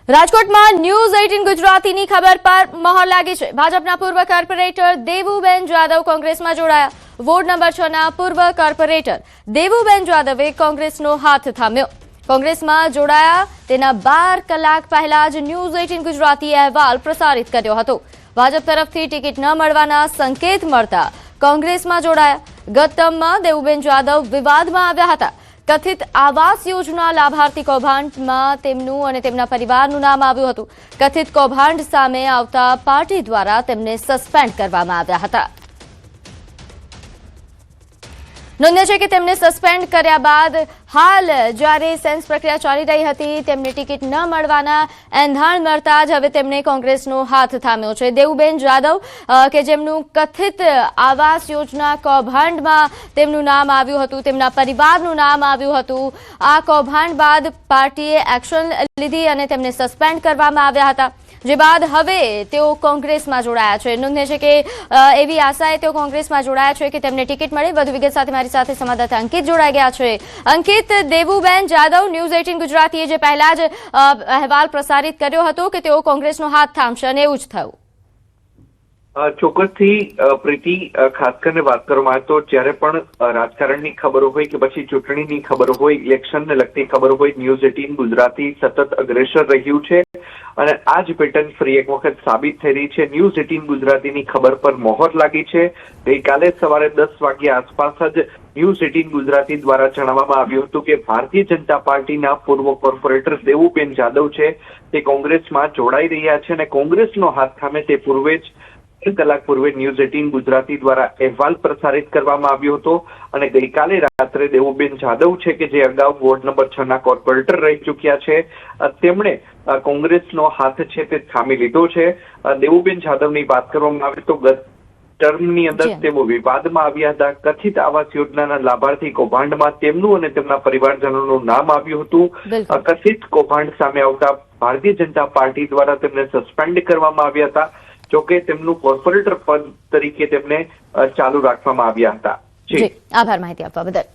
રાજકોટમાં ન્યૂઝ 18 ગુજરાતીની ખબર પર મહોર લાગી છે। ભાજપના પૂર્વ કોર્પોરેટર દેવુબેન જાદવ કોંગ્રેસમાં જોડાયા। વોર્ડ નંબર 6 ના પૂર્વ કોર્પોરેટર દેવુબેન જાદવે કોંગ્રેસનો હાથ થામ્યો। કોંગ્રેસમાં જોડાયા તેના 12 કલાક પહેલા જ ન્યૂઝ 18 ગુજરાતી અહેવાલ પ્રસારિત કર્યો હતો। ભાજપ તરફથી ટિકિટ ન મળવાના સંકેત મળતા કોંગ્રેસમાં જોડાયા। ગત ટર્મમાં દેવુબેન જાદવ વિવાદમાં આવ્યા હતા। કથિત આવાસ યોજના લાભાર્થી કૌભાંડમાં તેમનું અને તેમના પરિવારનું નામ આવ્યું હતું। કથિત કૌભાંડ સામે આવતા પાર્ટી દ્વારા તેમને સસ્પેન્ડ કરવામાં આવ્યા હતા। નોંધ્ય છે કે તેમને સસ્પેન્ડ કર્યા બાદ હાલ જ્યારે સેન્સ પ્રક્રિયા ચાલી રહી હતી તેમને ટિકિટ ન મળવાના એંધાણ મળતા જ હવે તેમને કોંગ્રેસનો હાથ થામ્યો છે। દેવુબેન જાદવ કે જેમનું કથિત આવાસ યોજના કૌભાંડમાં તેમનું નામ આવ્યું હતું, તેમના પરિવારનું નામ આવ્યું હતું। આ કૌભાંડ બાદ પાર્ટીએ એક્શન લીધી અને તેમને સસ્પેન્ડ કરવામાં આવ્યા હતા, જે બાદ હવે તેઓ કોંગ્રેસમાં જોડાયા છે। નોંધ્ય છે કે એવી આશાએ તેઓ કોંગ્રેસમાં જોડાયા છે કે તેમને ટિકિટ મળે। વધુ વિગત સાથે મારી સાથે સંવાદદાતા અંકિત જોડાઈ ગયા છે। અંકિત, દેવુબેન જાદવ ન્યૂઝ 18 ગુજરાતીએ જે પહેલા જ અહેવાલ પ્રસારિત કર્યો હતો કે તેઓ કોંગ્રેસનો હાથ થામશે અને એવું જ થયું। ચોક્કસથી પ્રીતિ, ખાસ કરીને વાત કરવામાં આવે તો જ્યારે પણ રાજકારણની ખબરો હોય કે પછી ચૂંટણીની ખબર હોય, ઇલેક્શનને લગતી ખબર હોય, ન્યૂઝ 18 ગુજરાતી સતત અગ્રેસર રહ્યું છે અને આ જ પેટર્ન ફરી એક વખત સાબિત થઈ રહી છે। ન્યૂઝ 18 ગુજરાતીની ખબર પર મહોર લાગી છે। ગઈકાલે સવારે 10 વાગ્યા આસપાસ જ ન્યૂઝ 18 ગુજરાતી દ્વારા જણાવવામાં આવ્યું હતું કે ભારતીય જનતા પાર્ટીના પૂર્વ કોર્પોરેટર દેવુબેન જાદવ છે તે કોંગ્રેસમાં જોડાઈ રહ્યા છે અને કોંગ્રેસનો હાથ થામે તે પૂર્વે જ કલાક પૂર્વે ન્યૂઝ 18 ગુજરાતી દ્વારા અહેવાલ પ્રસારિત કરવામાં આવ્યો હતો અને ગઈકાલે રાત્રે દેવુબેન જાદવ છે કે જે અગાઉ વોર્ડ નંબર 6 ના કોર્પોરેટર રહી ચૂક્યા છે, તેમણે કોંગ્રેસનો હાથ છે તે થામી લીધો છે। દેવુબેન જાદવની વાત કરવામાં આવે તો ગત ટર્મની અંદર તેઓ વિવાદમાં આવ્યા હતા। કથિત આવાસ યોજનાના લાભાર્થી કૌભાંડમાં તેમનું અને તેમના પરિવારજનોનું નામ આવ્યું હતું। કથિત કૌભાંડ સામે આવતા ભારતીય જનતા પાર્ટી દ્વારા તેમને સસ્પેન્ડ કરવામાં આવ્યા હતા, જોકે તેમનું કોર્પોરેટર પદ તરીકે તેમને ચાલુ રાખવામાં આવ્યા હતા। જી, આભાર માહિતી આપવા બદલ।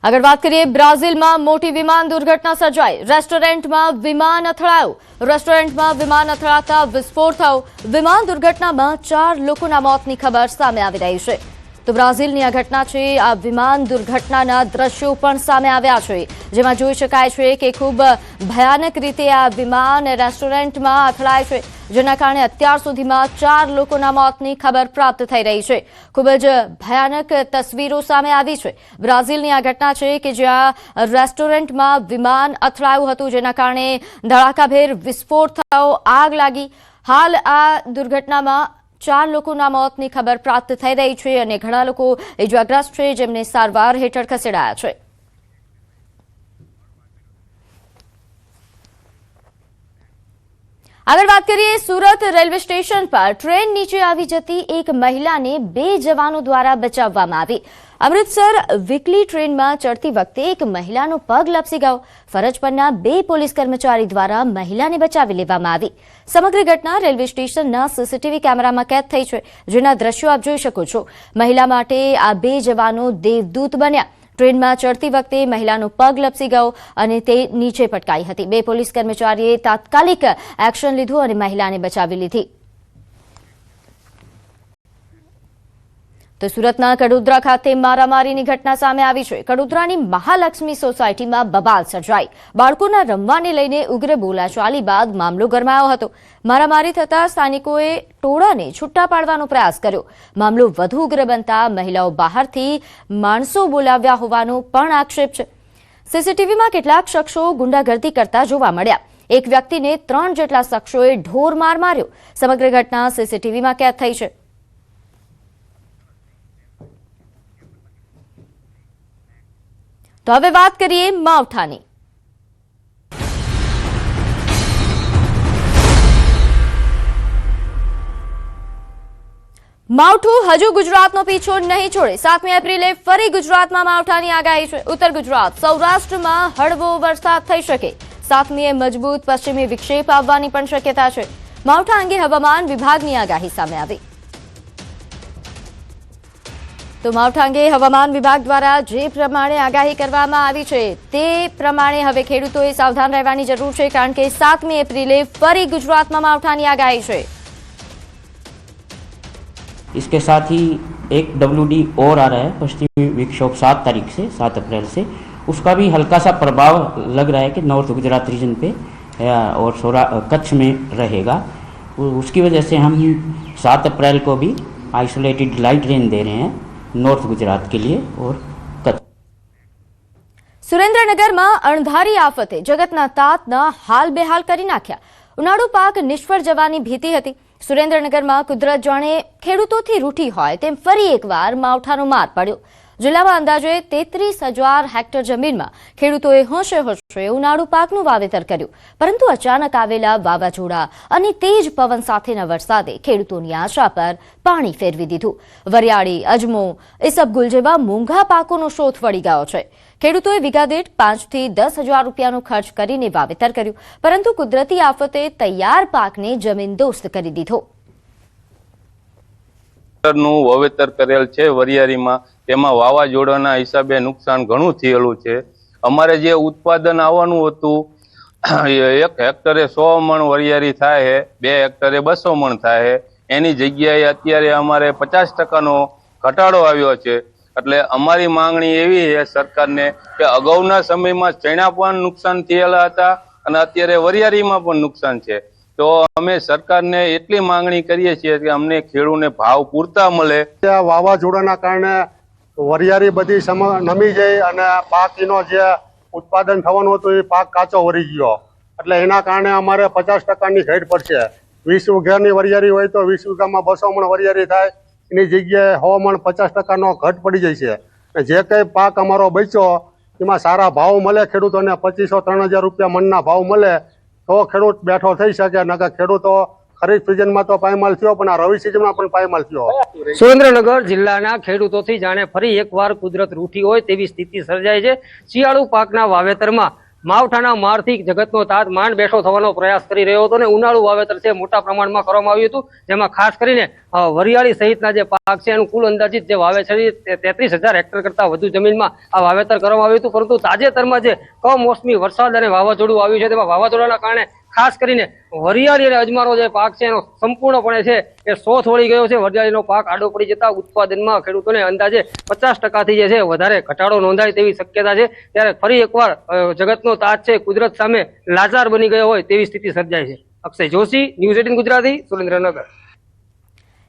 આગળ વાત કરીએ, બ્રાઝિલમાં મોટી વિમાન દુર્ઘટના સર્જાઈ। રેસ્ટોરન્ટમાં વિમાન અથડાયું। રેસ્ટોરન્ટમાં વિમાન અથડાતા વિસ્ફોટ થયો। વિમાન દુર્ઘટનામાં 4 લોકોના મોતની ખબર સામે આવી રહી છે। તો બ્રાઝિલની આ ઘટના છે। આ વિમાન દુર્ઘટનાના દ્રશ્યો પણ સામે આવ્યા છે, જેમાં જોઈ શકાય છે કે ખૂબ ભયાનક રીતે આ વિમાન રેસ્ટોરન્ટમાં અથડાય છે, જેના કારણે અત્યાર સુધીમાં 4 લોકોના મોતની ખબર પ્રાપ્ત થઈ રહી છે। ખૂબ જ ભયાનક તસવીરો સામે આવી છે। બ્રાઝિલની આ ઘટના છે કે જ્યાં રેસ્ટોરન્ટમાં વિમાન અથડાયું હતું, જેના કારણે ધડાકાભેર વિસ્ફોટ થયો, આગ લાગી। હાલ આ દુર્ઘટનામાં 4 લોકોના મોતની ખબર પ્રાપ્ત થઈ રહી છે અને ઘણા લોકો ઇજાગ્રસ્ત છે, જેમને સારવાર હેઠળ ખસેડાયા છે। આગળ વાત કરીએ, સુરત રેલવે સ્ટેશન પર ટ્રેન નીચે આવી જતી એક મહિલાને 2 જવાનો દ્વારા બચાવવામાં આવી। અમૃતસર વીકલી ટ્રેનમાં ચડતી વખતે એક મહિલાનો પગ લપસી ગયો। ફરજ પરના 2 પોલીસ કર્મચારી દ્વારા મહિલાને બચાવી લેવામાં આવી। સમગ્ર ઘટના રેલવે સ્ટેશનના સીસીટીવી કેમેરામાં કેદ થઈ છે, જેના દ્રશ્યો આપ જોઈ શકો છો। મહિલા માટે આ 2 જવાનો દેવદૂત બન્યા। ટ્રેનમાં ચડતી વખતે મહિલાનો પગ લપસી ગયો અને તે નીચે પટકાઈ હતી। 2 પોલીસ કર્મચારીએ તાત્કાલિક એક્શન લીધું અને મહિલાને બચાવી લીધી। તો સુરતના કડોદરા ખાતે મારામારીની ઘટના સામે આવી છે। કડોદરાની મહાલક્ષ્મી સોસાયટીમાં બબાલ સર્જાઈ। બાળકોના રમવાને લઈને ઉગ્ર બોલાચાલી બાદ મામલો ગરમાયો હતો। મારામારી થતા સ્થાનિકોએ ટોળાને છૂટા પાડવાનો પ્રયાસ કર્યો। મામલો વધુ ઉગ્ર બનતા મહિલાઓ બહારથી માણસો બોલાવ્યા હોવાનો પણ આક્ષેપ છે। સીસીટીવીમાં કેટલાક શખ્સો ગુંડાગર્દી કરતા જોવા મળ્યા। એક વ્યક્તિને 3 જેટલા શખ્સોએ ઢોર માર માર્યો। સમગ્ર ઘટના સીસીટીવીમાં કેદ થઈ છે। તો હવે વાત કરીએ માવઠાની। માવઠું હજુ ગુજરાતનો પીછો નહીં છોડે। 7મી એપ્રિલે ફરી ગુજરાતમાં માવઠાની આગાહી છે। ઉત્તર ગુજરાત, સૌરાષ્ટ્રમાં હળવો વરસાદ થઈ શકે। 7મીએ મજબૂત પશ્ચિમી વિક્ષેપ આવવાની પણ શક્યતા છે। માવઠા અંગે હવામાન વિભાગની આગાહી સામે આવી। તો તો માવઠા અંગે હવામાન વિભાગ દ્વારા જે પ્રમાણે આગાહી કરવામાં આવી છે તે પ્રમાણે હવે ખેડૂતોએ સાવધાન રહેવાની જરૂર છે, કારણ કે 7મી એપ્રિલે ફરી ગુજરાતમાં માવઠાની આગાહી છે। इसके साथ ही एक WD और आ रहा है पश्चिमी विक्षोभ 7 तारीख से 7 अप्रैल से, उसका भी हल्का सा प्रभाव लग रहा है कि नॉर्थ गुजरात रीजन पे और कच्छ में रहेगा। उसकी वजह से हम 7 अप्रैल को भी आइसोलेटेड लाइट रेन दे रहे हैं नॉर्थ गुजरात के लिए और कच्छ। સુરેન્દ્રનગરમાં અણધારી આફતે જગતના તાતના હાલ બેહાલ કરી નાખ્યા। ઉનાળુ પાક નિષ્ફળ જવાની ભીતિ હતી। સુરેન્દ્રનગરમાં કુદરત જાણે ખેડૂતોથી રૂઠી હોય તેમ ફરી એકવાર માવઠાનો માર પડ્યો। જિલ્લામાં અંદાજે 33,000 હેક્ટર જમીનમાં ખેડૂતોએ હોંશે હોંશે ઉનાળુ પાકનું વાવેતર કર્યું, પરંતુ અચાનક આવેલા વાવાઝોડા અને તેજ પવન સાથેના વરસાદે ખેડૂતોની આશા પર પાણી ફેરવી દીધું। વરિયાળી, અજમો, ઈસબગુલ જેવા મોંઘા પાકોનો શોધ વળી ગયો છે। ખેડૂતોએ વીઘા દીઠ 5 થી 10,000 રૂપિયાનો ખર્ચ કરીને વાવેતર કર્યું, પરંતુ કુદરતી આફતે તૈયાર પાકને જમીનદોસ્ત કરી દીધો। નું વાવેતર કરેલ છે વરિયાળીમાં, તેમાં વાવાઝોડાના હિસાબે નુકસાન ઘણું થયેલું છે। અમારે જે ઉત્પાદન આવવાનું હતું 1 હેક્ટરે 100 મણ વરિયાળી થાય છે, 2 હેક્ટરે 200 મણ થાય છે, એની જગ્યાએ અત્યારે અમારે 50% ઘટાડો આવ્યો છે। એટલે અમારી માંગણી એવી છે સરકારને કે અગાઉના સમયમાં ચણા પણ નુકસાન થયેલા હતા અને અત્યારે વરિયાળીમાં પણ નુકસાન છે, તો અમે સરકારને એટલી માંગણી કરીએ છીએ કે અમને ખેડૂતને ભાવ પૂરતા મળે। વાવાઝોડાના કારણે વરિયાળી બધી નમી જાય અને પાકનો જે ઉત્પાદન થવાનું હતું એ પાક કાચો વરી ગયો, એટલે એના કારણે અમારે 50%ની ઘટ પડશે। 20 વીઘાની વરિયાળી હોય તો 20 વીઘામાં 200 મણ વરિયાળી થાય, એની જગ્યાએ 100 મણ 50%નો ઘટ પડી જાય છે। જે કંઈ પાક અમારો બચ્યો એમાં સારા ભાવ મળે ખેડૂતોને, 2,500-3,000 રૂપિયા મણના ભાવ મળે તો ખેડૂત બેઠો થઈ શકે, નકર ખેડૂતો ખરીફ સિઝનમાં તો પાયમાલ થયો પણ આ રવિ સિઝનમાં પણ પાયમાલ થયો। સુરેન્દ્રનગર જિલ્લાના ખેડૂતોથી જાણે ફરી એકવાર કુદરત રૂઠી હોય તેવી સ્થિતિ સર્જાઈ છે। શિયાળુ પાકના વાવેતરમાં માવઠાના મારથી જગતનો તાત માંડ બેઠો થવાનો પ્રયાસ કરી રહ્યો હતો અને ઉનાળુ વાવેતર છે મોટા પ્રમાણમાં કરવામાં આવ્યું હતું, જેમાં ખાસ કરીને વરિયાળી સહિતના જે પાક છે એનું કુલ અંદાજિત જે વાવેતર છે 33,000 હેક્ટર કરતાં વધુ જમીનમાં આ વાવેતર કરવામાં આવ્યું હતું। પરંતુ તાજેતરમાં જે કમોસમી વરસાદ અને વાવાઝોડું આવ્યું છે તેમાં વાવાઝોડાના કારણે ખાસ કરીને વરિયાળી અને અજમાનો જે પાક છે એનો સંપૂર્ણપણે છે એ શોથ વળી ગયો છે। વરિયાળીનો પાક આડો પડી જતા ઉત્પાદનમાં ખેડૂતોને અંદાજે 50%થી જે છે વધારે ઘટાડો નોંધાય તેવી શક્યતા છે। ત્યારે ફરી એકવાર જગતનો તાત છે કુદરત સામે લાચાર બની ગયો હોય તેવી સ્થિતિ સર્જાય છે। અક્ષય જોશી, ન્યૂઝ 18 ગુજરાતી, સુરેન્દ્રનગર।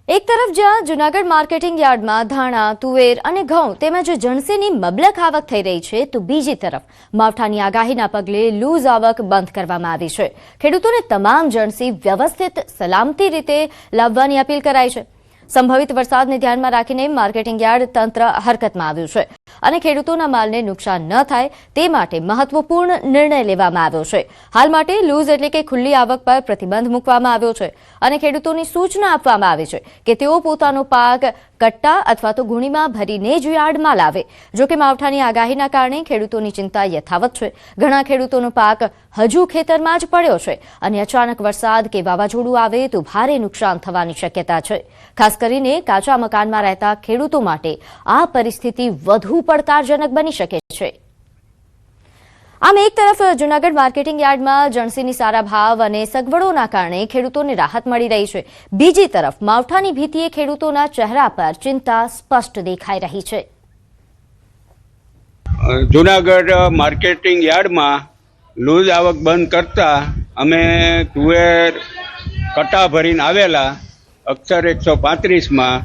એક તરફ જ્યાં જૂનાગઢ માર્કેટિંગ યાર્ડમાં ધાણા, તુવેર અને ઘઉં તેમજ જણસીની મબલક આવક થઈ રહી છે, તો બીજી તરફ માવઠાની આગાહીના પગલે લૂઝ આવક બંધ કરવામાં આવી છે। ખેડૂતોને તમામ જણસી વ્યવસ્થિત સલામતી રીતે લાવવાની અપીલ કરાઈ છે। સંભવિત વરસાદને ધ્યાનમાં રાખીને માર્કેટિંગ યાર્ડ તંત્ર હરકતમાં આવ્યું છે અને ખેડૂતોના માલને નુકસાન ન થાય તે માટે મહત્વપૂર્ણ નિર્ણય લેવામાં આવ્યો છે। હાલ માટે લૂઝ એટલે કે ખુલ્લી આવક પર પ્રતિબંધ મૂકવામાં આવ્યો છે અને ખેડૂતોની સૂચના આપવામાં આવી છે કે તેઓ પોતાનો પાક કટ્ટા અથવા તો ગુણીમાં ભરીને જ યાર્ડમાં લાવે। જો કે માવઠાની આગાહીના કારણે ખેડૂતોની ચિંતા યથાવત છે। ઘણા ખેડૂતોનો પાક હજુ ખેતરમાં જ પડ્યો છે અને અચાનક વરસાદ કે વાવાઝોડું આવે તો ભારે નુકસાન થવાની શક્યતા છે। ખાસ કરીને કાચા મકાનમાં રહેતા ખેડૂતો માટે આ પરિસ્થિતિ વધુ પડકારજનક બની શકે છે। આમ એક તરફ જૂનાગઢ માર્કેટિંગ યાર્ડમાં જણસીની સારા ભાવ અને સગવડોના કારણે ખેડૂતોને રાહત મળી રહી છે, બીજી તરફ માવઠાની ભીતિએ ખેડૂતોના ચહેરા પર ચિંતા સ્પષ્ટ દેખાઈ રહી છે। જૂનાગઢ માર્કેટિંગ યાર્ડમાં લૂઝ આવક બંધ કરતા અમે તુવેર કટ્ટા ભરીને આવેલા અક્ષર 135માં।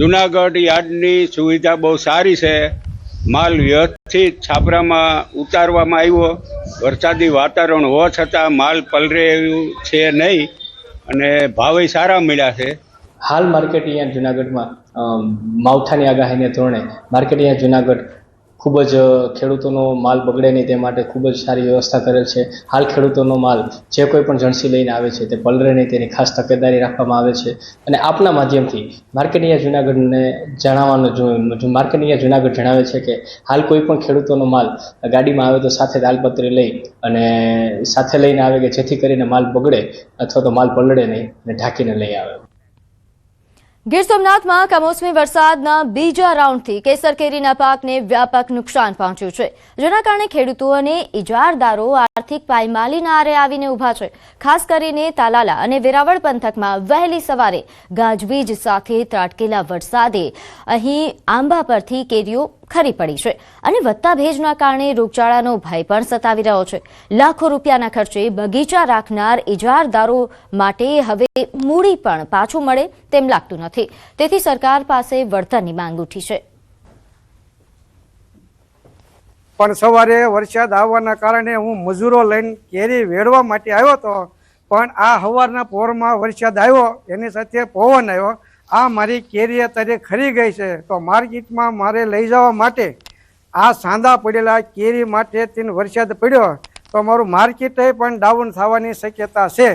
જૂનાગઢ યાર્ડની સુવિધા બહુ સારી છે, માલ વ્યવસ્થિત છાપરામાં ઉતારવામાં આવ્યો। વરસાદી વાતાવરણ હોવા છતાં માલ પલરે એવું છે નહીં અને ભાવે સારા મળ્યા છે। હાલ માર્કેટિંગ યાર્ડ જૂનાગઢમાં માવઠાની આગાહીને ધોરણે માર્કેટિંગ યાર્ડ જૂનાગઢ ખૂબ જ ખેડૂતોનો માલ બગડે નહીં તે માટે ખૂબ જ સારી વ્યવસ્થા કરેલ છે। હાલ ખેડૂતોનો માલ જે કોઈ પણ જણસી લઈને આવે છે તે પલરે નહીં તેની ખાસ તકેદારી રાખવામાં આવે છે અને આપના માધ્યમથી માર્કેટિંગ યાર્ડ જૂનાગઢને જણાવવાનું માર્કેટિંગ યાર્ડ જૂનાગઢ જણાવે છે કે હાલ કોઈ પણ ખેડૂતોનો માલ ગાડીમાં આવે તો સાથે તાલપત્રી લઈ અને સાથે લઈને આવે કે જેથી કરીને માલ બગડે અથવા તો માલ પલળે નહીં અને ઢાંકીને લઈ આવે। ગીર સોમનાથમાં કમોસમી વરસાદના બીજા રાઉન્ડથી કેસર કેરીના પાકને વ્યાપક નુકસાન પહોંચ્યું છે, જેના કારણે ખેડૂતો અને ઇજારદારો આર્થિક પાયમાલીના આરે આવીને ઊભા છે. ખાસ કરીને તાલાલા અને વેરાવળ પંથકમાં વહેલી સવારે ગાજવીજ સાથે ત્રાટકેલા વરસાદે અહીં આંબા પરથી કેરીઓ ખરી પડી છે અને વધતા ભેજના કારણે રોગચાળાનો ભય પણ સતાવી રહ્યો છે. લાખો રૂપિયાના ખર્ચે બગીચા રાખનાર ઇજારદારો માટે હવે મૂડી પણ પાછું મળે તેમ લાગતું નથી. તેથી સરકાર પાસે વળતરની માંગ ઉઠી છે. પણ સવારે વરસાદ આવવાના કારણે હું મજૂરો લઈને કેરી વેડવા માટે આવ્યો હતો, પણ આ સવારના પોરમાં વરસાદ આવ્યો, એની સાથે પવન આવ્યો. આ મારી કેરી અત્યારે ખરી ગઈ છે, તો માર્કેટમાં મારે લઈ જવા માટે આ સાંધા પડેલા કેરી માટે તેને વરસાદ પડ્યો તો મારું માર્કેટ પણ ડાઉન થવાની શક્યતા છે.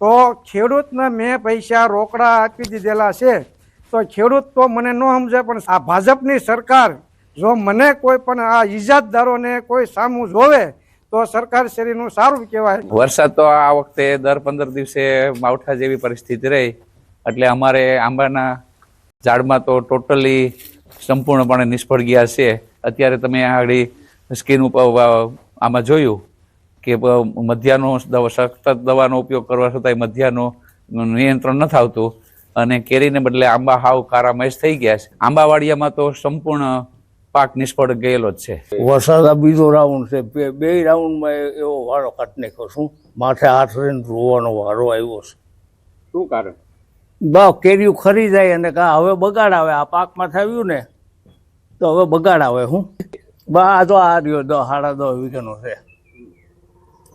તો ખેડૂતને મેં પૈસા રોકડા આપી દીધેલા છે, તો ખેડૂત તો મને ન સમજે, પણ આ ભાજપની સરકાર જો મને કોઈ પણ આ ઇજાદદારોને કોઈ સામું જોવે તો સરકાર શ્રીનું સારું કહેવાય. વરસાદ તો આ વખતે દર 15 દિવસે માવઠા જેવી પરિસ્થિતિ રહી, એટલે અમારે આંબાના ઝાડમાં તો ટોટલી સંપૂર્ણપણે નિષ્ફળ ગયા છે. અત્યારે તમે આગળ સ્કીન ઉપર આમાં જોયું કે મધ્યાનું સખત દવાનો ઉપયોગ કરવા છતાંય મધ્યાનું નિયંત્રણ નથી આવતું અને કેરીને બદલે આંબા હાવ કારામહેશ થઈ ગયા છે. આંબાવાડિયામાં તો સંપૂર્ણ પાક નિષ્ફળ ગયેલો જ છે. વરસાદ આ બીજો રાઉન્ડ છે, બે રાઉન્ડમાં એવો વારો કાઢી નાખ્યો. શું માથે હાથ રહીને રોવાનો વારો આવ્યો છે. શું કારણ? કેરીઓ ખરી જાય અને હવે બગાડ આવે. આ પાકમાં થયું ને તો હવે બગાડ આવે. હું આ તો આ રહ્યો 10-10.5 વીઘાનો છે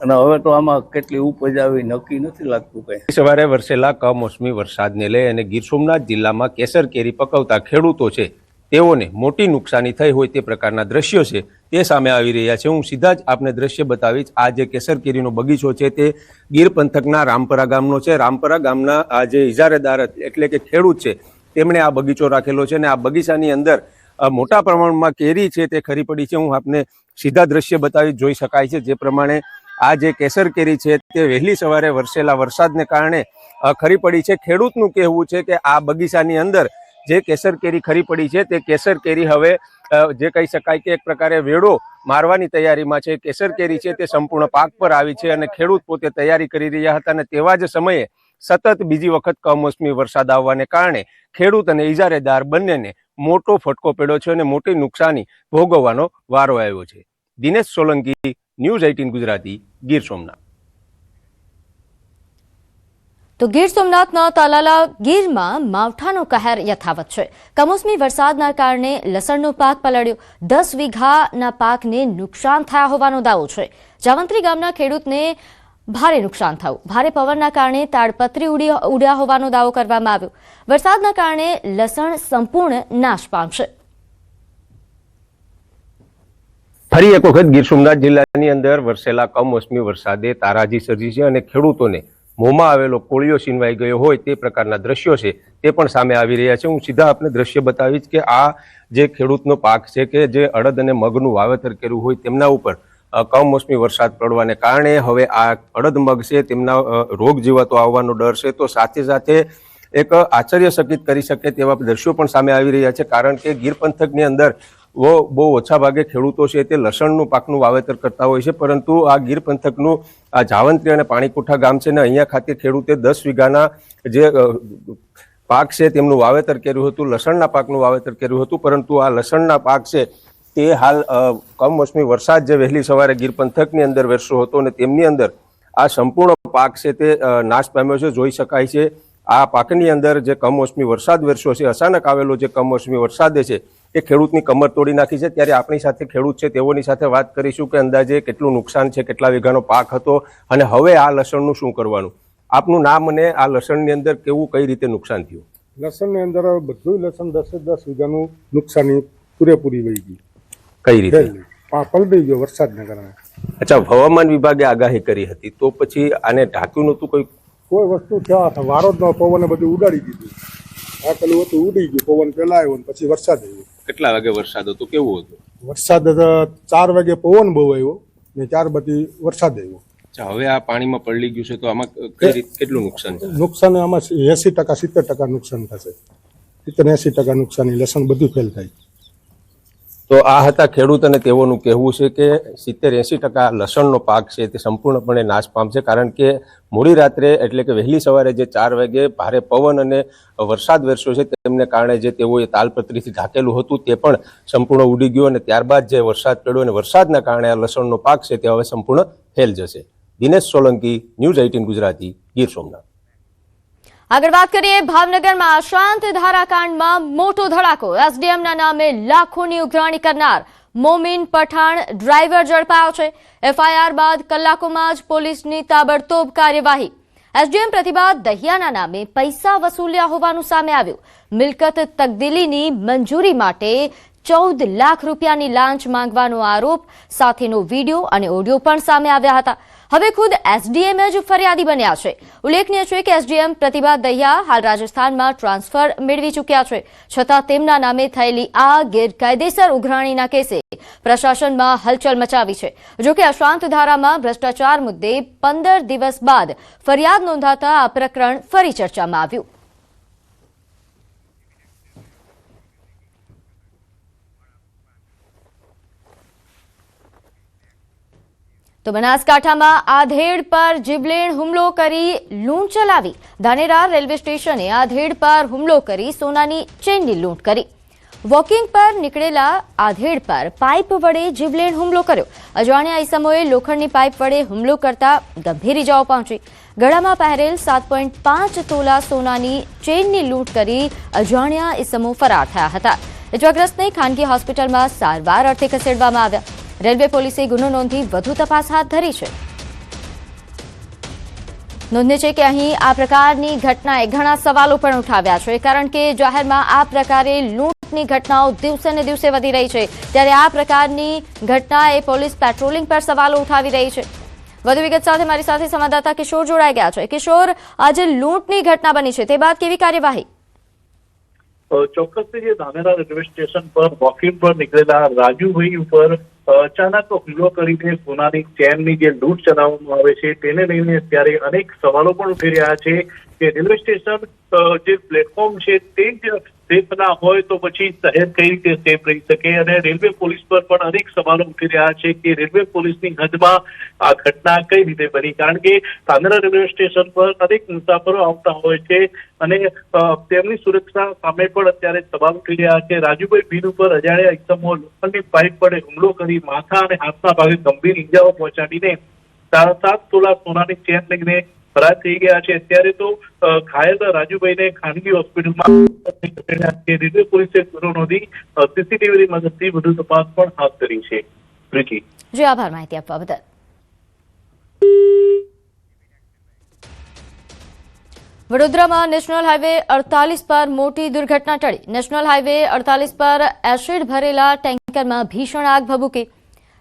અને હવે તો આમાં કેટલી ઉપજ આવી નક્કી નથી લાગતું કઈ. સવારે વરસેલા કમોસમી વરસાદને લઈ અને ગીર સોમનાથ જિલ્લામાં કેસર કેરી પકવતા ખેડૂતો છે તેઓને મોટી નુકસાની થઈ હોય તે પ્રકારના દ્રશ્યો છે તે સામે આવી રહ્યા છે. હું સીધા જ આપને દ્રશ્ય બતાવીશ. આ જે કેસર કેરીનો બગીચો છે તે ગીર પંથકના રામપરા ગામનો છે. રામપરા ગામના આ જે ઇજારેદાર એટલે કે ખેડૂત છે તેમણે આ બગીચો રાખેલો છે અને આ બગીચાની અંદર મોટા પ્રમાણમાં કેરી છે તે ખરી પડી છે. હું આપને સીધા દ્રશ્ય બતાવી જોઈ શકાય છે. જે પ્રમાણે આ જે કેસર કેરી છે તે વહેલી સવારે વરસેલા વરસાદને કારણે ખરી પડી છે. ખેડૂતનું કહેવું છે કે આ બગીચાની અંદર જે કેસર કેરી ખરી પડી છે તે કેસર કેરી હવે જે કહી શકાય કે એક પ્રકારે વેડો મારવાની તૈયારીમાં છે. કેસર કેરી છે તે સંપૂર્ણ પાક પર આવી છે અને ખેડૂત પોતે તૈયારી કરી રહ્યા હતા અને તેવા જ સમયે સતત બીજી વખત કમોસમી વરસાદ આવવાને કારણે ખેડૂત અને ઇજારેદાર બંનેને મોટો ફટકો પડ્યો છે અને મોટી નુકસાની ભોગવવાનો વારો આવ્યો છે. દિનેશ સોલંકી, ન્યૂઝ 18 ગુજરાતી, ગીર સોમનાથ. તો ગીર સોમનાથના તાલાલા ગીરમાં માવઠાનો કહેર યથાવત છે. કમોસમી વરસાદના કારણે લસણનો પાક પલળ્યો. 10 વીઘાના પાકને નુકસાન થયા હોવાનો દાવો છે. જાવંત્રી ગામના ખેડૂતને ભારે નુકસાન થયું. ભારે પવનના કારણે તાડપત્રી ઉડ્યા હોવાનો દાવો કરવામાં આવ્યો. વરસાદના કારણે લસણ સંપૂર્ણ નાશ પામશે. ફરી એક વખત ગીર સોમનાથ જિલ્લાની અંદર વરસેલા કમોસમી વરસાદે તારાજી સર્જી છે અને ખેડૂતોને મોંમાં આવેલો કોળિયો છીનવાઈ ગયો હોય તે પ્રકારના દ્રશ્યો છે તે પણ સામે આવી રહ્યા છે. હું સીધા આપને દ્રશ્ય બતાવીશ કે આ જે ખેડૂતનો પાક છે કે જે અડદ અને મગનું વાવેતર કર્યું હોય તેમના ઉપર કમોસમી વરસાદ પડવાને કારણે હવે આ અડદ મગ છે તેમના રોગ જીવાતો આવવાનો ડર છે. તો સાથે સાથે એક આશ્ચર્યચકિત કરી શકે તેવા દ્રશ્યો પણ સામે આવી રહ્યા છે. કારણ કે ગીર પંથકની અંદર બહુ ઓછા ભાગે ખેડૂતો છે તે લસણનું પાકનું વાવેતર કરતા હોય છે, પરંતુ આ ગીર પંથકનું આ જાવંત્રી અને પાણીકોઠા ગામ છે ને અહીંયા ખાતે ખેડૂતે 10 વીઘાના જે પાક છે તેમનું વાવેતર કર્યું હતું, લસણના પાકનું વાવેતર કર્યું હતું, પરંતુ આ લસણના પાક છે તે હાલ કમોસમી વરસાદ જે વહેલી સવારે ગીર પંથકની અંદર વરસ્યો હતો અને તેમની અંદર આ સંપૂર્ણ પાક છે તે નાશ પામ્યો છે. જોઈ શકાય છે આ પાકની અંદર જે કમોસમી વરસાદ વરસ્યો છે, અચાનક આવેલો જે કમોસમી વરસાદે છે એ ખેડૂતની કમર તોડી નાખી છે. ત્યારે આપણી સાથે ખેડૂત છે તેઓની સાથે વાત કરીશું કે અંદાજે કેટલું નુકસાન છે, કેટલા વીઘાનો પાક હતો અને હવે આ લસણનું શું કરવાનું. આપનું નામ અને આ લસણની અંદર કેવું કઈ રીતે નુકસાન થયું? લસણની અંદર બધું લસણ 10 વીઘાનું નુકસાની પૂરેપૂરી વહી ગઈ. કઈ રીતે? પલળી ગયો વરસાદના કારણે. અચ્છા, હવામાન વિભાગે આગાહી કરી હતી તો પછી આને ઢાંક્યું નહોતું? કોઈ વસ્તુ થયા વારો જ ન, પવને બધું ઉડાડી દીધું. આ પેલું હતું ઉડી ગયું, પવન પેલા આવ્યો ને પછી વરસાદ આવ્યો. કેટલા વાગે વરસાદ હતો, કેવું હતું વરસાદ? 4 વાગે પવન બહુ આવ્યો ને 4 પછી વરસાદ આવ્યો. હવે આ પાણીમાં પલળી ગયું છે તો આમાં કઈ રીતે કેટલું નુકસાન છે? નુકસાન આમાં 80% 70% નુકસાન થશે. 70-80% નુકસાની, લસણ બધું ફેલ થાય. તો આ હતા ખેડૂત અને તેઓનું કહેવું છે કે 70-80% લસણનો પાક છે તે સંપૂર્ણપણે નાશ પામશે, કારણ કે મોડી રાત્રે એટલે કે વહેલી સવારે જે 4 વાગે ભારે પવન અને વરસાદ વરસ્યો છે તેમને કારણે જે તેઓએ તાલપત્રીથી ઢાંકેલું હતું તે પણ સંપૂર્ણ ઉડી ગયું અને ત્યારબાદ જે વરસાદ પડ્યો અને વરસાદના કારણે આ લસણનો પાક છે તે હવે સંપૂર્ણ ફેલ જશે. દિનેશ સોલંકી, ન્યૂઝ 18 ગુજરાતી, ગીર સોમનાથ. આગળ વાત કરીએ ભાવનગરમાં શાંત ધારાકાંડમાં મોટો ધડાકો. એસડીએમના નામે લાખોની ઉઘરાણી કરનાર મોમીન પઠાણ ડ્રાઈવર ઝડપાયો છે. એફઆઈઆર બાદ કલાકોમાં જ પોલીસની તાબડતોબ કાર્યવાહી. એસડીએમ પ્રતિભા દહિયાના નામે પૈસા વસૂલ્યા હોવાનું સામે આવ્યું. મિલકત તબદીલીની મંજૂરી માટે 14 લાખ રૂપિયાની લાંચ માંગવાનો આરોપ સાથેનો વિડીયો અને ઓડિયો પણ સામે આવ્યા હતા. હવે ખુદ એસડીએમ જ ફરિયાદી બન્યા છે. ઉલ્લેખનીય છે કે એસડીએમ પ્રતિભા દહિયા હાલ રાજસ્થાનમાં ટ્રાન્સફર મેળવી ચૂક્યા છે, છતાં તેમના નામે થયેલી આ ગેરકાયદેસર ઉઘરાણીના કેસે પ્રશાસનમાં હલચલ મચાવી છે. જોકે અશાંત ધારામાં ભ્રષ્ટાચાર મુદ્દે 15 દિવસ બાદ ફરિયાદ નોંધાતા આ પ્રકરણ ફરી ચર્ચામાં આવ્યું. તો બનાસકાંઠામાં આધેડ પર જીવલેણ હુમલો કરી લૂંટ ચલાવી. ધાનેરા રેલવે સ્ટેશને આધેડ પર હુમલો કરી સોનાની ચેનની લૂંટ કરી. વોકિંગ પર નીકળેલા આધેડ પર પાઇપ વડે જીવલેણ હુમલો કર્યો. અજાણ્યા ઈસમોએ લોખંડની પાઇપ વડે હુમલો કરતા ગંભીર ઇજાઓ પહોંચી. ગળામાં પહેરેલ 7.5 તોલા સોનાની ચેનની લૂંટ કરી અજાણ્યા ઈસમો ફરાર થયા હતા. ઇજાગ્રસ્તને ખાનગી હોસ્પિટલમાં સારવાર અર્થે ખસેડવામાં આવ્યા. રેલવે પોલીસે ગુનો નોંધી વધુ તપાસ હાથ ધરી છે. નોંધનીય છે કે અહીં આ પ્રકારની ઘટનાએ ઘણા સવાલો પણ ઉઠાવ્યા છે, કારણ કે જાહેરમાં આ પ્રકારે લૂંટની ઘટનાઓ દિવસે ને દિવસે વધી રહી છે, ત્યારે આ પ્રકારની ઘટનાએ પોલીસ પેટ્રોલિંગ પર સવાલો ઉઠાવી રહી છે. વધુ વિગત સાથે મારી સાથે સંવાદદાતા કિશોર જોડાઈ ગયા છે. કિશોર, આજે લૂંટની ઘટના બની છે તે બાદ કેવી કાર્યવાહી? ચોક્કસથી જે ધાનેરા રેલવે સ્ટેશન પર વોકિંગ પર નીકળેલા રાજુભાઈ ઉપર અચાનક હુમલો કરીને સોનાની ચેનની જે લૂંટ ચલાવવામાં આવે છે તેને લઈને અત્યારે અનેક સવાલો પણ ઉઠી રહ્યા છે કે રેલવે સ્ટેશન જે પ્લેટફોર્મ છે તે જ સેફ ના હોય તો પછી શહેર કઈ રીતે સેફ રહી શકે, અને રેલવે પોલીસ પર પણ અનેક સવાલો ઉઠી રહ્યા છે કે રેલવે પોલીસની હદમાં આ ઘટના કઈ રીતે બની, કારણ કે ધાનેરા રેલવે સ્ટેશન પર અનેક મુસાફરો આવતા હોય છે અને તેમની સુરક્ષા સામે પણ અત્યારે સવાલ ઉઠી રહ્યા છે. રાજુભાઈ ભીલ ઉપર અજાણ્યા ઇસમો લોખંડની પાઇપ વડે હુમલો કરી માથા અને હાથના ભાગે ગંભીર ઇજાઓ પહોંચાડીને 7.5 તોલા સોનાની ચેન લઈને ફરાર થઈ ગયા છે. અત્યારે તો ઘાયલ રાજુભાઈને ખાનગી હોસ્પિટલમાં રેલવે પોલીસે ગુનો નોંધી સીસીટીવીની મદદથી વધુ તપાસ પણ હાથ ધરી છે. પ્રીતિ જી, આભાર માહિતી આપવા બદલ. વડોદરામાં નેશનલ હાઈવે 48 પર મોટી દુર્ઘટના ટળી. નેશનલ હાઈવે 48 પર એસિડ ભરેલા ટેન્કરમાં ભીષણ આગ ભભૂકી.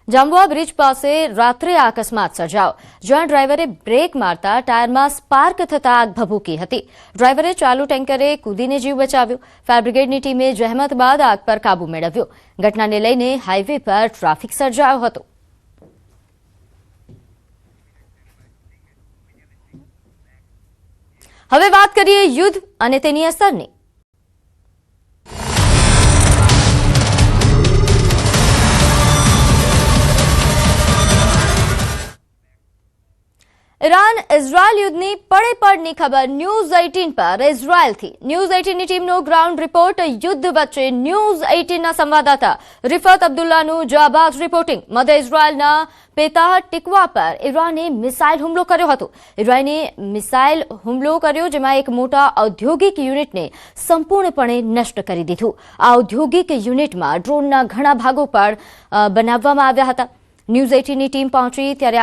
જાંબુઆ બ્રિજ પાસે રાત્રે આ અકસ્માત સર્જાયો, જ્યાં ડ્રાઈવરે બ્રેક મારતા ટાયરમાં સ્પાર્ક થતા આગ ભભૂકી હતી. ડ્રાઈવરે ચાલુ ટેન્કરે કૂદીને જીવ બચાવ્યો. ફાયર બ્રિગેડની ટીમે જહેમત બાદ આગ પર કાબુ મેળવ્યો. ઘટનાને લઈને હાઈવે પર ટ્રાફિક સર્જાયો હતો. હવે વાત કરીએ યુદ્ધ અને તેની અસરની. ઈરાન ઇઝરાયલ યુદ્ધની પડેપડની ખબર ન્યૂઝ 18 પર ઇઝરાયલથી. ન્યૂઝ 18ની ટીમનો ગ્રાઉન્ડ રિપોર્ટ. યુદ્ધ વચ્ચે ન્યૂઝ 18ના સંવાદદાતા રિફત અબ્દુલ્લાનું જાબાઝ રિપોર્ટિંગ. મધ્ય ઇઝરાયલના પેતાહ ટિકવા પર ઈરાને મિસાઇલ હુમલો કર્યો હતો. ઈરાને મિસાઇલ હુમલો કર્યો, જેમાં એક મોટા ઔદ્યોગિક યુનિટને સંપૂર્ણપણે નષ્ટ કરી દીધું. આ ઔદ્યોગિક યુનિટમાં ડ્રોનના ઘણા ભાગો પણ બનાવવામાં આવ્યા હતા. ન્યૂઝ 18ની ટીમ પહોંચી ત્યારે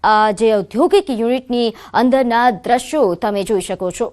આ જે ઔદ્યોગિક યુનિટની અંદરના દ્રશ્યો તમે જોઈ શકો છો.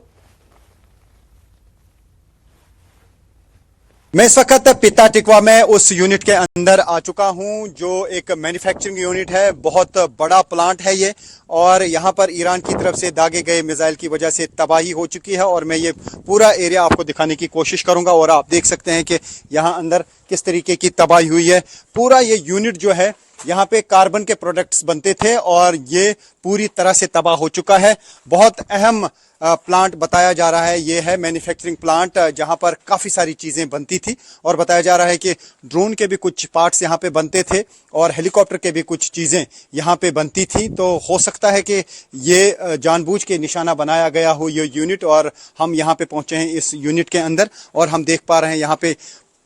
मैं इस वक्त पिता टिकवा में उस यूनिट के अंदर आ चुका हूं, जो एक मैन्युफैक्चरिंग यूनिट है. बहुत बड़ा प्लांट है ये, और यहाँ पर ईरान की तरफ से दागे गए मिसाइल की वजह से तबाही हो चुकी है, और मैं ये पूरा एरिया आपको दिखाने की कोशिश करूंगा. और आप देख सकते हैं कि यहाँ अंदर किस तरीके की तबाही हुई है. पूरा ये यूनिट जो है यहाँ पे कार्बन के प्रोडक्ट्स बनते थे और ये पूरी तरह से तबाह हो चुका है। बहुत अहम प्लांट बताया जा रहा है, ये है मैन्युफैक्चरिंग प्लांट जहाँ पर काफ़ी सारी चीज़ें बनती थी और बताया जा रहा है कि ड्रोन के भी कुछ पार्ट्स यहाँ पे बनते थे और हेलीकॉप्टर के भी कुछ चीज़ें यहाँ पे बनती थी। तो हो सकता है कि ये जानबूझ के निशाना बनाया गया हो ये यूनिट, और हम यहाँ पे पहुँचे हैं इस यूनिट के अंदर और हम देख पा रहे हैं यहाँ पे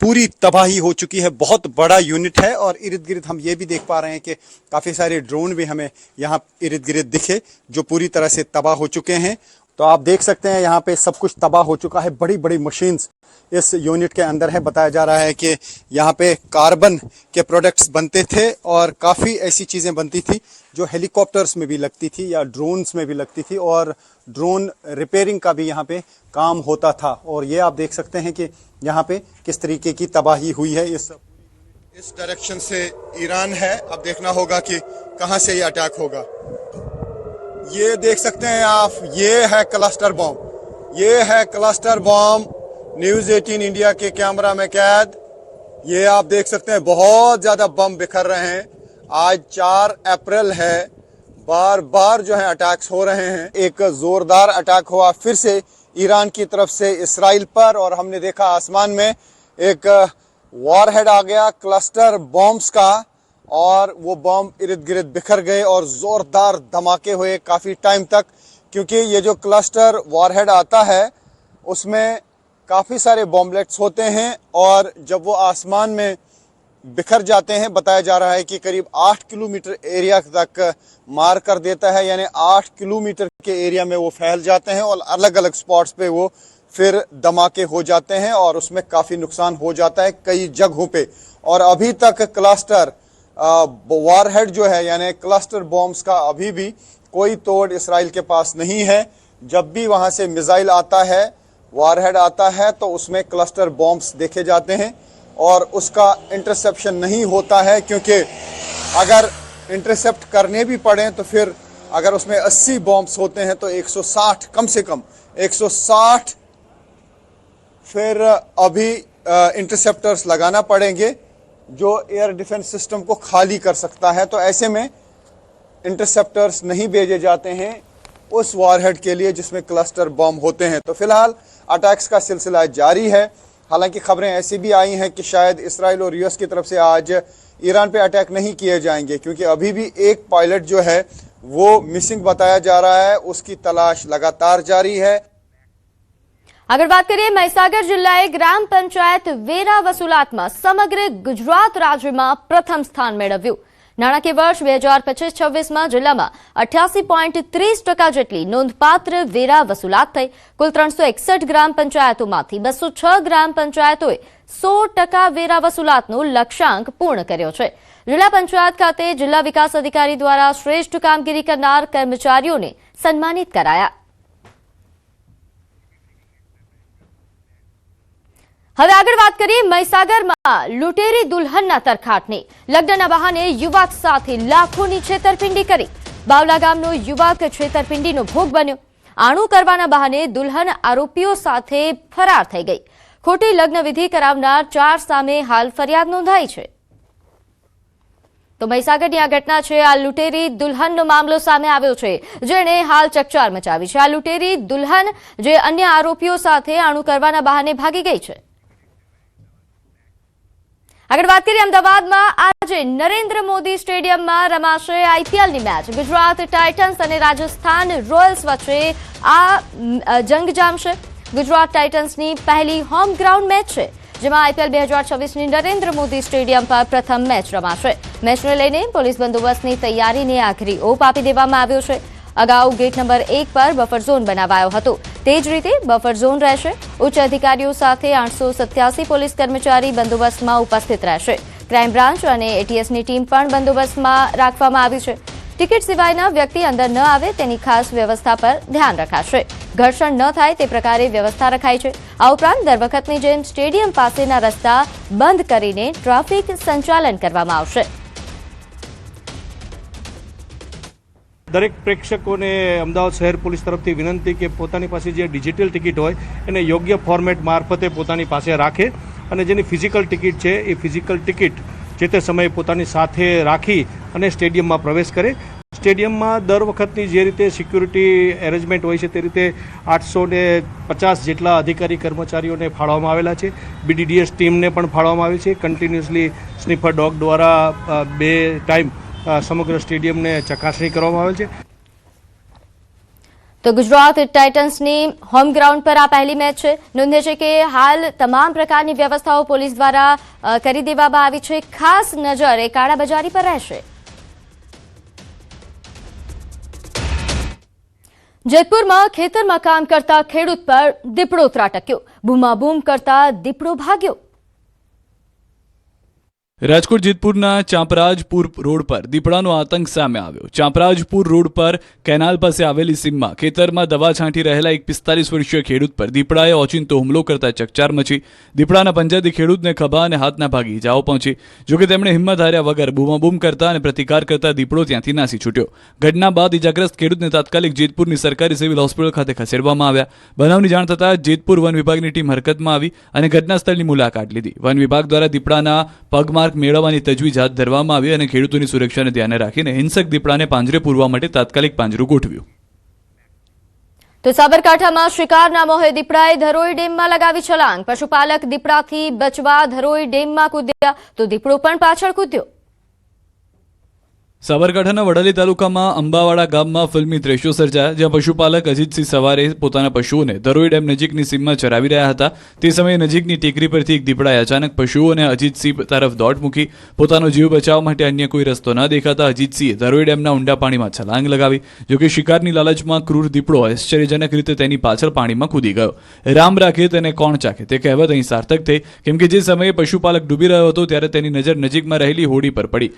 पूरी तबाही हो चुकी है। बहुत बड़ा यूनिट है और इर्द गिर्द हम ये भी देख पा रहे हैं कि काफ़ी सारे ड्रोन भी हमें यहाँ इर्द गिर्द दिखे जो पूरी तरह से तबाह हो चुके हैं। तो आप देख सकते हैं यहाँ पे सब कुछ तबाह हो चुका है। बड़ी बड़ी मशीन्स इस यूनिट के अंदर है। बताया जा रहा है कि यहाँ पे कार्बन के प्रोडक्ट्स बनते थे और काफ़ी ऐसी चीज़ें बनती थी जो हेलीकॉप्टर्स में भी लगती थी या ड्रोन्स में भी लगती थी और ड्रोन रिपेयरिंग का भी यहाँ पे काम होता था। और ये आप देख सकते हैं कि यहाँ पे किस तरीके की तबाही हुई है। इस डायरेक्शन से ईरान है, अब देखना होगा कि कहाँ से ये अटैक होगा। ये देख सकते हैं आप, ये है क्लस्टर बॉम्ब, ये है क्लस्टर बॉम्ब न्यूज़ 18 इंडिया के कैमरा में कैद। ये आप देख सकते हैं बहुत ज़्यादा बम बिखर रहे हैं। आज 4 अप्रैल है, बार बार जो है अटैक्स हो रहे हैं। एक ज़ोरदार अटैक हुआ फिर से ईरान की तरफ से इसराइल पर और हमने देखा आसमान में एक वॉरहेड आ गया क्लस्टर बॉम्ब्स का और वो बॉम्ब इर्द गिर्द बिखर गए और ज़ोरदार धमाके हुए काफ़ी टाइम तक, क्योंकि ये जो क्लस्टर वॉरहेड आता है उसमें काफ़ी सारे बॉम्बलेट्स होते हैं और जब वो आसमान में बिखर जाते हैं बताया जा रहा है कि करीब 8 किलोमीटर एरिया तक मार कर देता है, यानी 8 किलोमीटर के एरिया में वो फैल जाते हैं और अलग अलग स्पॉट्स पे वो फिर धमाके हो जाते हैं और उसमें काफ़ी नुकसान हो जाता है कई जगहों पे। और अभी तक क्लस्टर वॉरहेड जो है यानी क्लस्टर बॉम्ब्स का अभी भी कोई तोड़ इसराइल के पास नहीं है। जब भी वहाँ से मिसाइल आता है, वॉरहेड आता है, तो उसमें क्लस्टर बॉम्ब्स देखे जाते हैं और उसका इंटरसेप्शन नहीं होता है, क्योंकि अगर इंटरसेप्ट करने भी पड़े तो फिर अगर उसमें 80 बॉम्ब्स होते हैं तो 160 कम से कम 160 फिर अभी इंटरसेप्टर्स लगाना पड़ेंगे जो एयर डिफेंस सिस्टम को खाली कर सकता है। तो ऐसे में इंटरसेप्टर्स नहीं भेजे जाते हैं उस वॉरहेड के लिए जिसमें क्लस्टर बॉम्ब होते हैं। तो फिलहाल अटैक्स का सिलसिला जारी है। हालांकि खबरें ऐसी भी आई हैं कि शायद इसराइल और यूएस की तरफ से आज ईरान पे अटैक नहीं किए जाएंगे, क्योंकि अभी भी एक पायलट जो है वो मिसिंग बताया जा रहा है, उसकी तलाश लगातार जारी है। આગળ વાત કરીએ, મહીસાગર જિલ્લાએ ગ્રામ પંચાયત વેરા વસૂલાતમાં સમગ્ર ગુજરાત રાજ્યમાં પ્રથમ સ્થાન મેળવ્યું। નાણાકીય વર્ષ 2025-26માં जिल्लाમાં 88.30% જેટલી નોંધપાત્ર વેરા વસૂલાત થઈ। કુલ 361 ગ્રામ પંચાયતોમાંથી 206 ગ્રામ પંચાયતોએ 100% વેરા વસૂલાતનો લક્ષ્યાંક પૂર્ણ કર્યો છે। જિલ્લા પંચાયત ખાતે જિલ્લા વિકાસ અધિકારી દ્વારા શ્રેષ્ઠ કામગીરી કરનાર કર્મચારીઓને સન્માનિત કરાયા। હવે આગળ વાત કરીએ, મહીસાગરમાં લૂંટેરી દુલ્હનના તરખાટની। લગ્નના બહાને યુવક સાથે લાખોની છેતરપિંડી કરી। બાવલા ગામનો યુવક છેતરપિંડીનો ભોગ બન્યો। આણું કરવાના બહાને દુલ્હન આરોપીઓ સાથે ફરાર થઈ ગઈ। ખોટી લગ્ન વિધિ કરાવનાર 4 સામે હાલ ફરિયાદ નોંધાઈ છે। તો મહીસાગરની આ ઘટના છે। આ લૂંટેરી દુલ્હનનો મામલો સામે આવ્યો છે, જેણે હાલ ચકચાર મચાવી છે। આ લૂંટેરી દુલ્હન જે અન્ય આરોપીઓ સાથે આણું કરવાના બહાને ભાગી ગઈ છે। આગળ વાત કરીએ, અમદાવાદમાં આજે નરેન્દ્ર મોદી સ્ટેડિયમમાં રમાશે આઈપીએલની મેચ। ગુજરાત ટાઇટન્સ અને રાજસ્થાન રોયલ્સ વચ્ચે આ જંગ જામશે। ગુજરાત ટાઇટન્સની પહેલી હોમ ગ્રાઉન્ડ મેચ છે, જેમાં આઈપીએલ 2026ની નરેન્દ્ર મોદી સ્ટેડિયમ પર પ્રથમ મેચ રમાશે। મેચને લઈને પોલીસ બંદોબસ્તની તૈયારીને આખરી ઓપ આપી દેવામાં આવ્યો છે। અગાઉ ગેટ નંબર 1 પર બફર ઝોન બનાવાયો હતો, તે જ રીતે બફર ઝોન રહેશે। ઉચ્ચ અધિકારીઓ સાથે 887 પોલીસ કર્મચારી બંદોબસ્તમાં ઉપસ્થિત રહેશે। ક્રાઇમ બ્રાન્ચ અને એટીએસની ટીમ પણ બંદોબસ્તમાં રાખવામાં આવી છે। ટિકિટ સિવાયના વ્યક્તિ અંદર ન આવે તેની ખાસ વ્યવસ્થા પર ધ્યાન રખાશે। ઘર્ષણ ન થાય તે પ્રકારે વ્યવસ્થા રખાઈ છે। આ ઉપરાંત દર વખતની જેમ સ્ટેડિયમ પાસેના રસ્તા બંધ કરીને ટ્રાફિક સંચાલન કરવામાં આવશે। દરેક પ્રેક્ષકોને અમદાવાદ શહેર પોલીસ તરફથી વિનંતી કે પોતાની પાસે જે ડિજિટલ ટિકિટ હોય એને યોગ્ય ફોર્મેટ મારફતે પોતાની પાસે રાખે અને જેની ફિઝિકલ ટિકિટ છે એ ફિઝિકલ ટિકિટ જે તે સમયે પોતાની સાથે રાખી અને સ્ટેડિયમમાં પ્રવેશ કરે. સ્ટેડિયમમાં દર વખતની જે રીતે સિક્યુરિટી એરેન્જમેન્ટ હોય છે તે રીતે 850 જેટલા અધિકારી કર્મચારીઓને ફાળવવામાં આવેલા છે. BDDS ટીમને પણ ફાળવવામાં આવી છે. કન્ટિન્યુઅસલી સ્નીફર ડોગ દ્વારા 2 ટાઈમ સમગ્ર સ્ટેડિયમને ચકાસણી કરવામાં આવે છે. તો ગુજરાત ટાઇટન્સની હોમ ગ્રાઉન્ડ પર આ પહેલી મેચ છે. નોંધે છે કે હાલ તમામ પ્રકારની વ્યવસ્થાઓ પોલીસ દ્વારા કરી દેવામાં આવી છે. ખાસ નજર એ કાળાબજારી પર રહેશે. જેતપુરમાં ખેતરમાં કામ કરતા ખેડૂત પર દીપડો ત્રાટક્યો. બૂમાબૂમ કરતા દીપડો ભાગ્યો. રાજકોટ જેતપુરના ચાંપરાજપુર રોડ પર દીપડાનો આતંક સામે આવ્યો. ચાંપરાજપુર રોડ પર કેનાલ પાસે આવેલી સીમમાં ખેતરમાં દવા છાંટી રહેલા એક 45 વર્ષીય ખેડૂત પર દીપડાએ ઓચિંતો હુમલો કરતા ચકચાર મચી. દીપડાના પંજાથી ખેડૂતને ખભા અને હાથના ભાગે ઇજાઓ પહોંચી. જોકે તેમણે હિંમત હાર્યા વગર બૂમાબૂમ કરતા અને પ્રતિકાર કરતા દીપડો ત્યાંથી નાસી છૂટ્યો. ઘટના બાદ ઇજાગ્રસ્ત ખેડૂતને તાત્કાલિક જેતપુરની સરકારી સિવિલ હોસ્પિટલ ખાતે ખસેડવામાં આવ્યા. બનાવની જાણ થતાં જેતપુર વન વિભાગની ટીમ હરકતમાં આવી અને ઘટના સ્થળની મુલાકાત લીધી. વન વિભાગ દ્વારા દીપડાના પગમાર્ક મેળવવાની તજવીજ હાથ ધરવામાં આવી અને ખેડૂતોની સુરક્ષાને ધ્યાને રાખીને હિંસક દીપડાને પાંજરે પૂરવા માટે તાત્કાલિક પાંજરું ગોઠવ્યું. તો સાબરકાંઠામાં શિકારના મોહે દીપડાએ ધરોઈ ડેમમાં લગાવી છલાંગ. પશુપાલક દીપડાથી બચવા ધરોઈ ડેમમાં કૂદ્યા તો દીપડો પણ પાછળ કૂદ્યો. સાબરકાંઠાના વડાલી તાલુકામાં અંબાવાડા ગામમાં ફિલ્મી દ્રશ્યો સર્જાયા, જ્યાં પશુપાલક અજીતસિંહ સવારે પોતાના પશુઓને ધરોઈ ડેમ નજીકની સીમમાં ચરાવી રહ્યા હતા. તે સમયે નજીકની ટેકરી પરથી એક દીપડાએ અચાનક પશુઓને અજીતસિંહ તરફ દોટ મૂકી. પોતાનો જીવ બચાવવા માટે અન્ય કોઈ રસ્તો ન દેખાતા અજીતસિંહે ધરોઈ ડેમના ઊંડા પાણીમાં છલાંગ લગાવી. જોકે શિકારની લાલચમાં ક્રૂર દીપડો આશ્ચર્યજનક રીતે તેની પાછળ પાણીમાં કૂદી ગયો. રામ રાખે તેને કોણ ચાખે તે કહેવત અહીં સાર્થક થઈ, કેમ કે જે સમયે પશુપાલક ડૂબી રહ્યો હતો ત્યારે તેની નજર નજીકમાં રહેલી હોડી પર પડી.